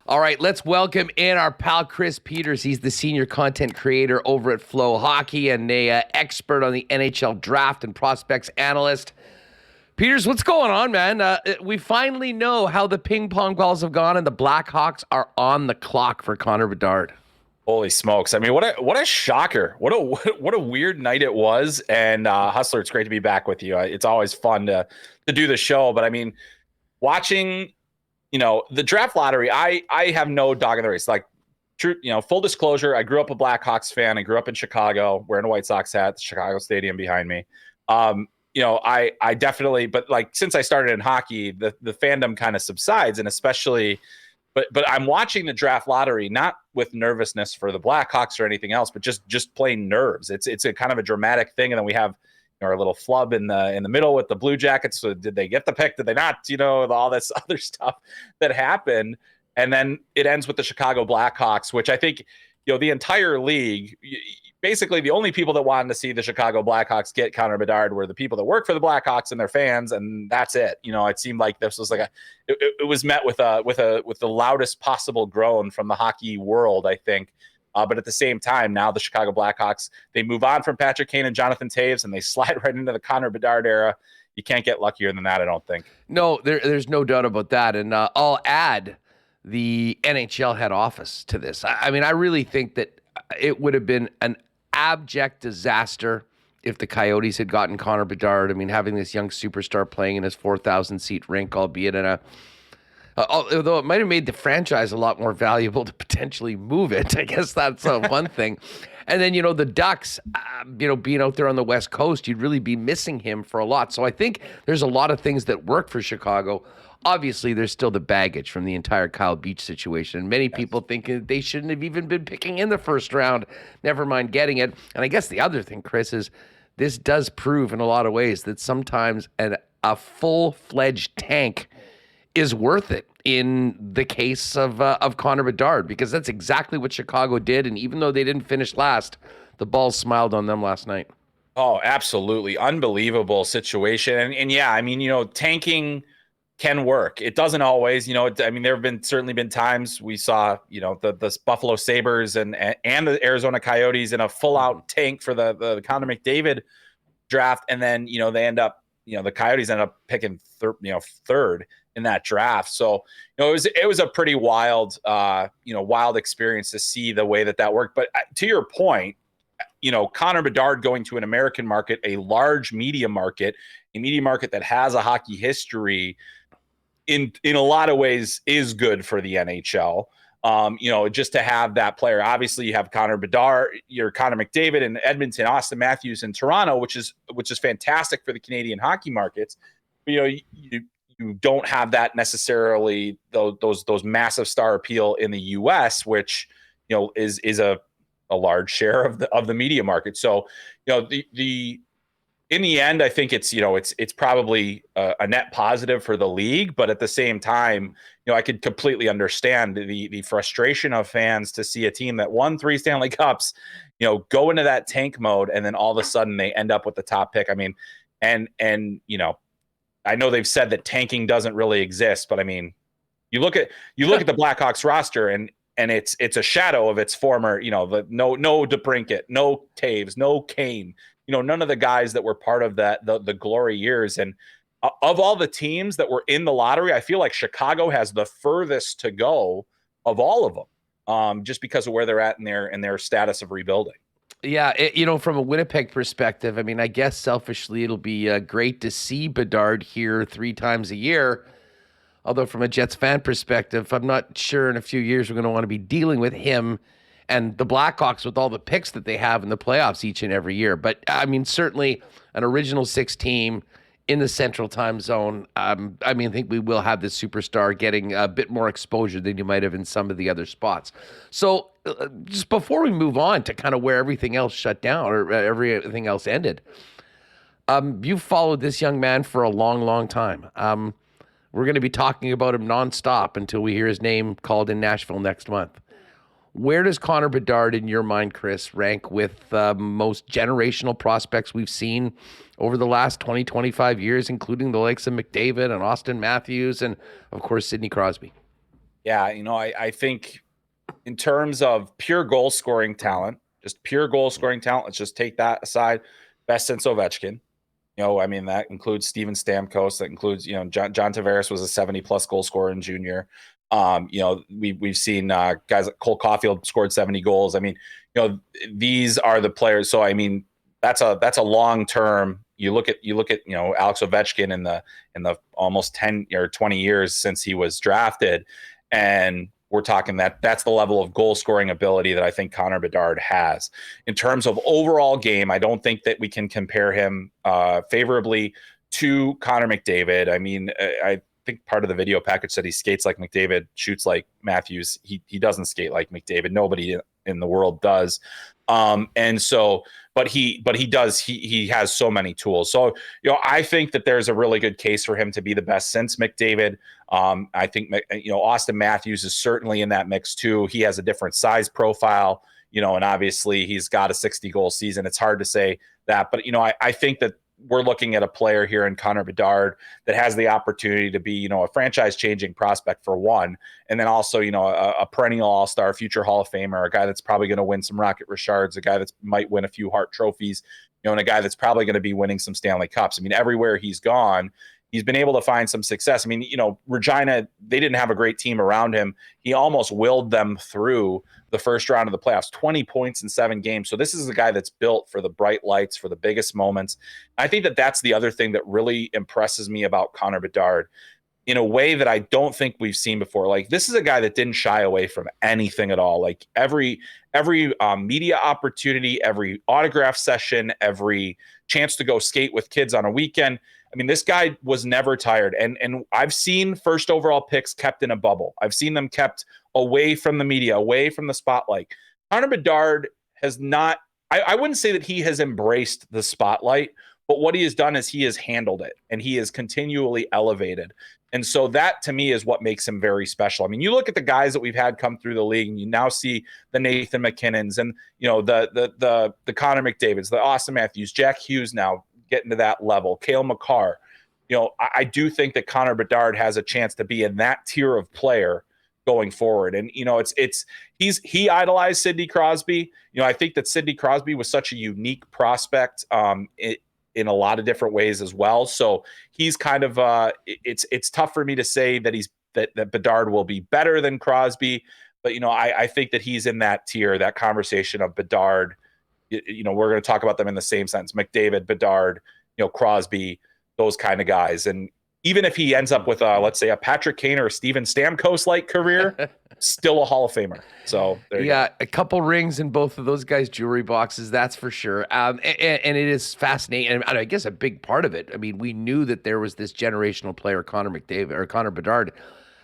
All right, let's welcome in our pal Chris Peters. He's the senior content creator over at Flow Hockey and a expert on the NHL Draft and prospects analyst. Peters, what's going on, man? We finally know how the ping pong balls have gone, and the Blackhawks are on the clock for Connor Bedard. Holy smokes! I mean, what a shocker! What a weird night it was. And Hustler, it's great to be back with you. It's always fun to do the show. But I mean, watching, the draft lottery, I have no dog in the race. Like, true, full disclosure, I grew up a Blackhawks fan. I grew up in Chicago, wearing a White Sox hat, the Chicago Stadium behind me. I definitely, but like since I started in hockey, the fandom kind of subsides, and especially. But I'm watching the draft lottery not with nervousness for the Blackhawks or anything else, but just plain nerves. It's a kind of a dramatic thing, and then we have our little flub in the middle with the Blue Jackets. So did they get the pick? Did they not? All this other stuff that happened, and then it ends with the Chicago Blackhawks, which I think the entire league. Basically, the only people that wanted to see the Chicago Blackhawks get Connor Bedard were the people that work for the Blackhawks and their fans, and that's it. It seemed like this was like it was met with the loudest possible groan from the hockey world, I think. But at the same time, now the Chicago Blackhawks, they move on from Patrick Kane and Jonathan Toews, and they slide right into the Connor Bedard era. You can't get luckier than that, I don't think. No, there's no doubt about that, and I'll add the NHL head office to this. I mean, I really think that it would have been an abject disaster if the Coyotes had gotten Connor Bedard. I mean, having this young superstar playing in his 4,000-seat rink, albeit in although it might have made the franchise a lot more valuable to potentially move it. I guess that's one thing. And then, the Ducks, being out there on the West Coast, you'd really be missing him for a lot. So I think there's a lot of things that work for Chicago. Obviously, there's still the baggage from the entire Kyle Beach situation. And many people think they shouldn't have even been picking in the first round, never mind getting it. And I guess the other thing, Chris, is this does prove in a lot of ways that sometimes a full-fledged tank is worth it in the case of Connor Bedard, because that's exactly what Chicago did. And even though they didn't finish last, the Bulls smiled on them last night. Oh, absolutely. Unbelievable situation. And yeah, I mean, tanking can work. It doesn't always, I mean, there have certainly been times we saw, the Buffalo Sabres and the Arizona Coyotes in a full out tank for the Connor McDavid draft. And then, they end up, the Coyotes end up picking third in that draft. So, it was a pretty wild, wild experience to see the way that worked. But to your point, Connor Bedard going to an American market, a large media market, a media market that has a hockey history, in a lot of ways is good for the NHL. Just to have that player. Obviously, you have Connor Bedard, your Connor McDavid in Edmonton, Austin Matthews in Toronto, which is fantastic for the Canadian hockey markets. But, you don't have that necessarily those massive star appeal in the U.S., which is a large share of the media market. So the in the end, I think it's probably a net positive for the league, but at the same time, I could completely understand the frustration of fans to see a team that won 3 Stanley Cups, go into that tank mode, and then all of a sudden they end up with the top pick. I mean, and I know they've said that tanking doesn't really exist, but I mean, you look at the Blackhawks roster, and it's a shadow of its former, no DeBrincat, no Toews, no Kane. None of the guys that were part of the glory years. And of all the teams that were in the lottery, I feel like Chicago has the furthest to go of all of them, just because of where they're at in their status of rebuilding. Yeah, from a Winnipeg perspective, I mean, I guess selfishly it'll be great to see Bedard here 3 times a year. Although from a Jets fan perspective, I'm not sure in a few years we're going to want to be dealing with him and the Blackhawks with all the picks that they have in the playoffs each and every year. But, I mean, certainly an original 6 team in the Central Time Zone. I think we will have this superstar getting a bit more exposure than you might have in some of the other spots. So just before we move on to kind of where everything else shut down or everything else ended, you've followed this young man for a long, long time. We're going to be talking about him nonstop until we hear his name called in Nashville next month. Where does Connor Bedard, in your mind, Chris, rank with most generational prospects we've seen over the last 20, 25 years, including the likes of McDavid and Austin Matthews and, of course, Sidney Crosby? Yeah, I think in terms of pure goal scoring talent, just pure goal scoring talent, let's just take that aside. Best since Ovechkin. I mean, that includes Steven Stamkos. That includes, John Tavares was a 70-plus goal scorer in junior. We've seen guys like Cole Caulfield scored 70 goals. I mean, these are the players. So I mean, that's a long term. You look at Alex Ovechkin in the almost 10 or 20 years since he was drafted, and we're talking that's the level of goal scoring ability that I think Connor Bedard has. In terms of overall game, I don't think that we can compare him favorably to Connor McDavid. I mean, I think part of the video package said he skates like McDavid, shoots like Matthews. He doesn't skate like McDavid. Nobody in the world does. And so, but he does. He has so many tools. So I think that there's a really good case for him to be the best since McDavid. I think Austin Matthews is certainly in that mix too. He has a different size profile, and obviously he's got a 60 goal season. It's hard to say that, but I think that we're looking at a player here in Connor Bedard that has the opportunity to be, a franchise-changing prospect for one, and then also, a perennial all-star, future Hall of Famer, a guy that's probably going to win some Rocket Richards, a guy that might win a few Hart trophies, and a guy that's probably going to be winning some Stanley Cups. I mean, everywhere he's gone, he's been able to find some success. I mean, Regina, they didn't have a great team around him. He almost willed them through the first round of the playoffs, 20 points in 7 games. So this is a guy that's built for the bright lights, for the biggest moments. I think that that's the other thing that really impresses me about Connor Bedard in a way that I don't think we've seen before. Like, this is a guy that didn't shy away from anything at all. Like every media opportunity, every autograph session, every chance to go skate with kids on a weekend. I mean, this guy was never tired. And I've seen first overall picks kept in a bubble. I've seen them kept away from the media, away from the spotlight. Connor Bedard has not, I wouldn't say that he has embraced the spotlight, but what he has done is he has handled it and he is continually elevated. And so that to me is what makes him very special. I mean, you look at the guys that we've had come through the league and you now see the Nathan McKinnons and, the Connor McDavids, the Austin Matthews, Jack Hughes now getting to that level, Cale Makar. I do think that Connor Bedard has a chance to be in that tier of player going forward. And, he idolized Sidney Crosby. I think that Sidney Crosby was such a unique prospect in a lot of different ways as well. So he's kind of, it's tough for me to say that that Bedard will be better than Crosby, but, I think that he's in that tier, that conversation of Bedard. We're going to talk about them in the same sense: McDavid, Bedard, Crosby, those kind of guys. And even if he ends up with let's say a Patrick Kane or a Steven Stamkos like career, still a Hall of Famer. So there you go. A couple rings in both of those guys' jewelry boxes, that's for sure. And it is fascinating. And I guess a big part of it, I mean, we knew that there was this generational player, Connor Bedard.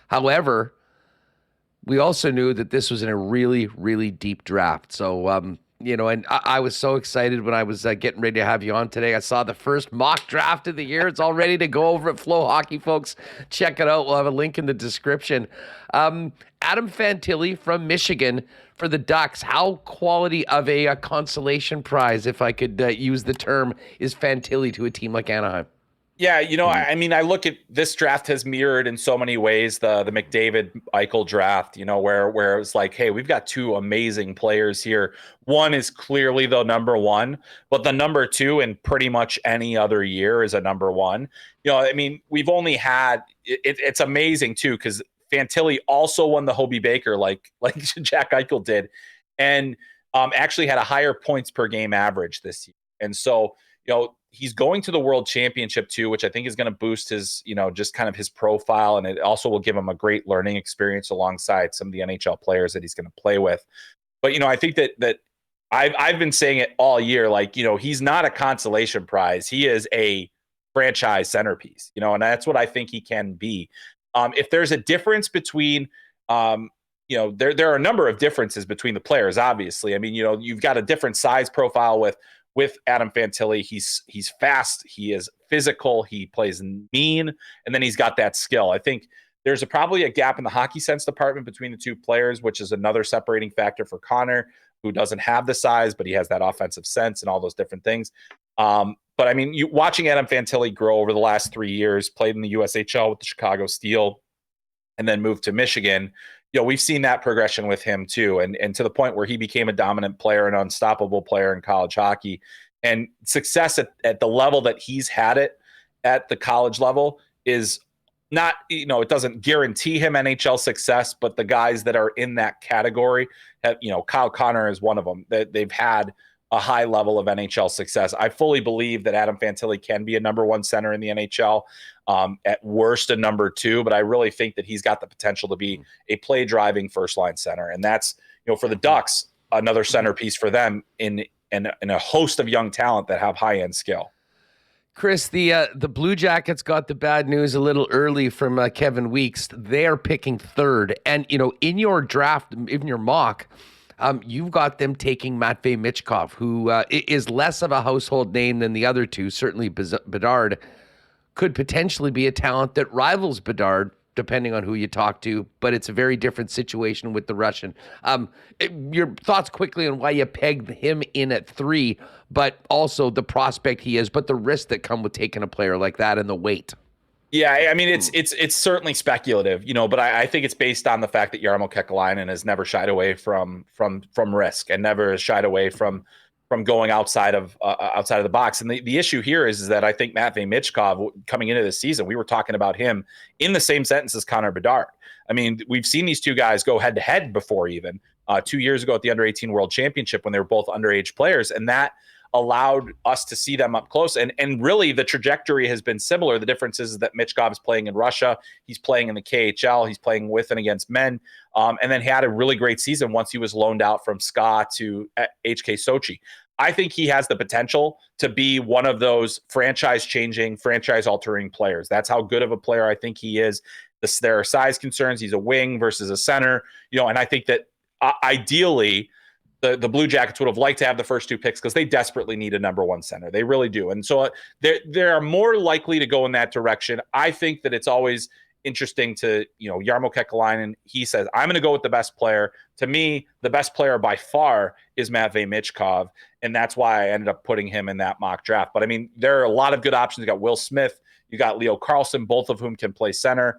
However, we also knew that this was in a really, really deep draft. So, and I was so excited when I was getting ready to have you on today. I saw the first mock draft of the year. It's all ready to go over at Flow Hockey, folks. Check it out. We'll have a link in the description. Adam Fantilli from Michigan for the Ducks. How quality of a consolation prize, if I could use the term, is Fantilli to a team like Anaheim? Yeah, I mean, I look at this draft has mirrored in so many ways the McDavid Eichel draft, where it was like, hey, we've got 2 amazing players here. One is clearly the number 1, but the number 2 in pretty much any other year is a number 1. I mean, we've only had it's amazing too, because Fantilli also won the Hobey Baker like Jack Eichel did, and actually had a higher points per game average this year. And so, he's going to the World Championship too, which I think is going to boost his, just kind of his profile. And it also will give him a great learning experience alongside some of the NHL players that he's going to play with. But, I think that I've been saying it all year, like, he's not a consolation prize. He is a franchise centerpiece, and that's what I think he can be. If there's a difference between, there are a number of differences between the players, obviously. I mean, you've got a different size profile with Adam Fantilli. He's fast, he is physical, he plays mean, and then he's got that skill. I think there's probably a gap in the hockey sense department between the 2 players, which is another separating factor for Connor, who doesn't have the size, but he has that offensive sense and all those different things. But I mean, watching Adam Fantilli grow over the last 3 years, played in the USHL with the Chicago Steel, and then moved to Michigan. We've seen that progression with him too. And to the point where he became a dominant player, an unstoppable player in college hockey, and success at the level that he's had it at the college level is not, it doesn't guarantee him NHL success, but the guys that are in that category have, Kyle Connor is one of them, that they've had a high level of NHL success. I fully believe that Adam Fantilli can be a number one center in the NHL, at worst a number two, but I really think that he's got the potential to be a play driving first line center. And that's, for the Ducks, another centerpiece for them in a host of young talent that have high end skill. Chris, the Blue Jackets got the bad news a little early from Kevin Weeks. They are picking third. And, in your draft, in your mock, you've got them taking Matvei Michkov, who is less of a household name than the other two. Certainly Bedard could potentially be a talent that rivals Bedard, depending on who you talk to, but it's a very different situation with the Russian. Your thoughts quickly on why you pegged him in at 3, but also the prospect he is, but the risks that come with taking a player like that and the weight. Yeah, I mean, it's certainly speculative, but I think it's based on the fact that Jarmo Kekalainen has never shied away from risk and never shied away from going outside of the box. And the issue here is that I think Matvei Michkov, coming into this season, we were talking about him in the same sentence as Connor Bedard. I mean, we've seen these two guys go head to head before, even 2 years ago at the Under-18 World Championship when they were both underage players, and that allowed us to see them up close. And really the trajectory has been similar. The difference is that Michkov is playing in Russia. He's playing in the KHL. He's playing with and against men. And then he had a really great season once he was loaned out from SKA to HK Sochi. I think he has the potential to be one of those franchise-changing, franchise-altering players. That's how good of a player I think he is. There are size concerns. He's a wing versus a center, and I think that ideally the Blue Jackets would have liked to have the first 2 picks because they desperately need a number one center. They really do. And so they are more likely to go in that direction. I think that it's always interesting to, Jarmo Kekalainen, he says, I'm going to go with the best player. To me, the best player by far is Matvei Michkov, and that's why I ended up putting him in that mock draft. But I mean, there are a lot of good options. You got Will Smith, you got Leo Carlson, both of whom can play center.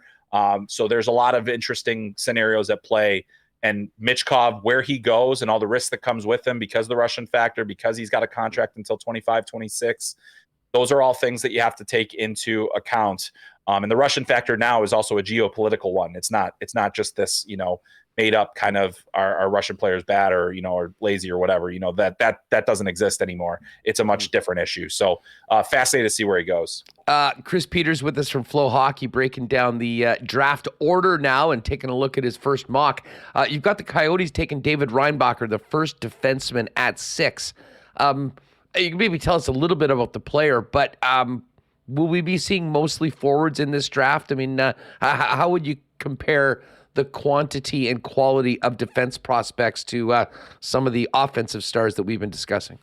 So there's a lot of interesting scenarios at play. And Michkov, where he goes and all the risks that comes with him because of the Russian factor, because he's got a contract until 25, 26, those are all things that you have to take into account. And the Russian factor now is also a geopolitical one. It's not just this, made up kind of our Russian players bad or, or lazy or whatever, that doesn't exist anymore. It's a much different issue. So fascinated to see where he goes. Chris Peters with us from Flow Hockey, breaking down the draft order now and taking a look at his first mock. You've got the Coyotes taking David Reinbacher, the first defenseman at 6. You can maybe tell us a little bit about the player, but will we be seeing mostly forwards in this draft? I mean, how would you compare the quantity and quality of defense prospects to some of the offensive stars that we've been discussing?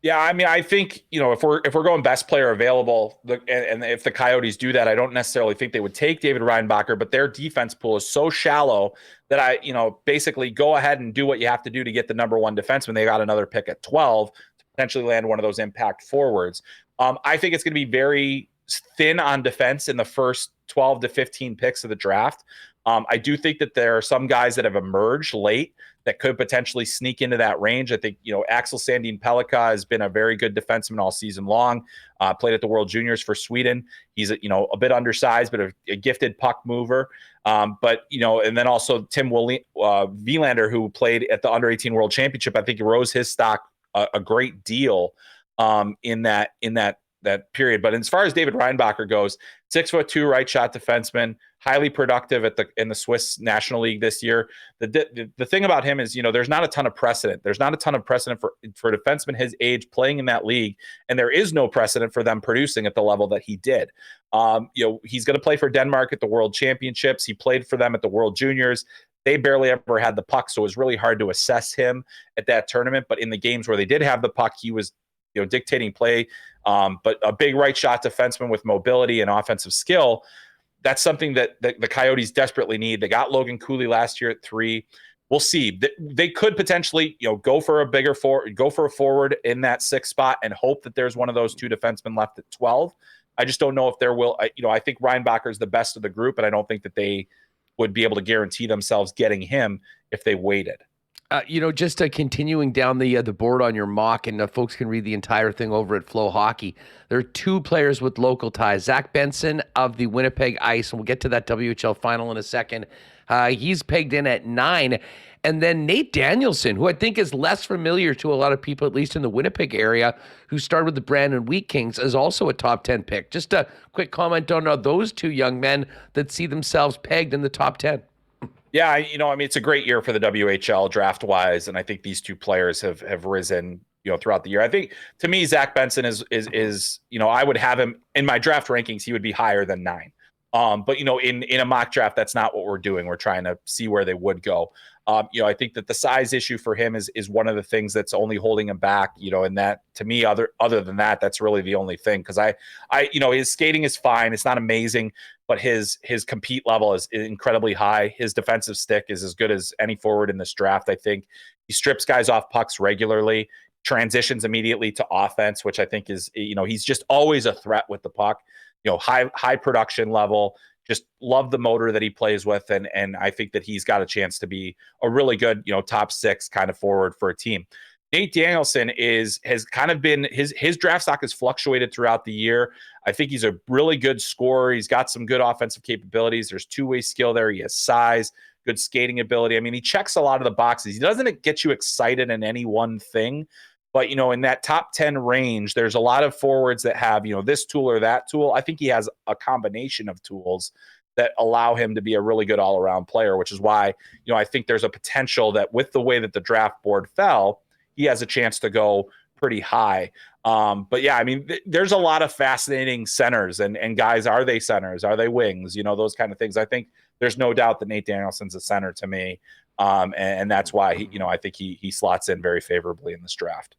Yeah, I mean, I think, if we're going best player available, and if the Coyotes do that, I don't necessarily think they would take David Reinbacher, but their defense pool is so shallow that basically go ahead and do what you have to do to get the number one defenseman. They got another pick at 12 to potentially land one of those impact forwards. I think it's going to be very thin on defense in the first 12 to 15 picks of the draft. I do think that there are some guys that have emerged late that could potentially sneak into that range. I think, Axel Sandin Pellikka has been a very good defenseman all season long, played at the World Juniors for Sweden. He's, a bit undersized, but a gifted puck mover. And then also Tim Wielander, who played at the Under-18 World Championship. I think he rose his stock a great deal in that period. But as far as David Reinbacher goes, 6'2" right shot defenseman, highly productive in the Swiss National League this year. The thing about him is, there's not a ton of precedent. There's not a ton of precedent for defensemen his age playing in that league, and there is no precedent for them producing at the level that he did. He's going to play for Denmark at the World Championships. He played for them at the World Juniors. They barely ever had the puck, so it was really hard to assess him at that tournament. But in the games where they did have the puck, he was dictating play. But a big right shot defenseman with mobility and offensive skill, that's something that the Coyotes desperately need. They got Logan Cooley last year at 3. We'll see. They could potentially, go for a forward in that 6 spot and hope that there's one of those 2 defensemen left at 12. I just don't know if there will. I think Reinbacher is the best of the group, and I don't think that they would be able to guarantee themselves getting him if they waited. Just continuing down the board on your mock, and folks can read the entire thing over at Flow Hockey. There are two players with local ties. Zach Benson of the Winnipeg Ice, and we'll get to that WHL final in a second. He's pegged in at 9. And then Nate Danielson, who I think is less familiar to a lot of people, at least in the Winnipeg area, who started with the Brandon Wheat Kings, is also a top 10 pick. Just a quick comment on those two young men that see themselves pegged in the top 10. Yeah, it's a great year for the WHL draft wise, and I think these two players have risen, throughout the year. I think to me, Zach Benson is I would have him in my draft rankings. He would be higher than 9. But in a mock draft, that's not what we're doing. We're trying to see where they would go. I think that the size issue for him is one of the things that's only holding him back. And that to me, other than that, that's really the only thing. Because I his skating is fine. It's not amazing, but his compete level is incredibly high. His defensive stick is as good as any forward in this draft. I think he strips guys off pucks regularly, transitions immediately to offense, which I think is he's just always a threat with the puck. High production level. Just love the motor that he plays with, and I think that he's got a chance to be a really good, top 6 kind of forward for a team. Nate Danielson has kind of been his draft stock has fluctuated throughout the year. I think he's a really good scorer. He's got some good offensive capabilities. There's two-way skill there. He has size, good skating ability. I mean, he checks a lot of the boxes. He doesn't get you excited in any one thing. But, in that top 10 range, there's a lot of forwards that have, this tool or that tool. I think he has a combination of tools that allow him to be a really good all-around player, which is why, I think there's a potential that with the way that the draft board fell, he has a chance to go pretty high. But yeah, I mean, there's a lot of fascinating centers and guys, are they centers? Are they wings? Those kind of things. I think there's no doubt that Nate Danielson's a center to me. And that's why I think he slots in very favorably in this draft.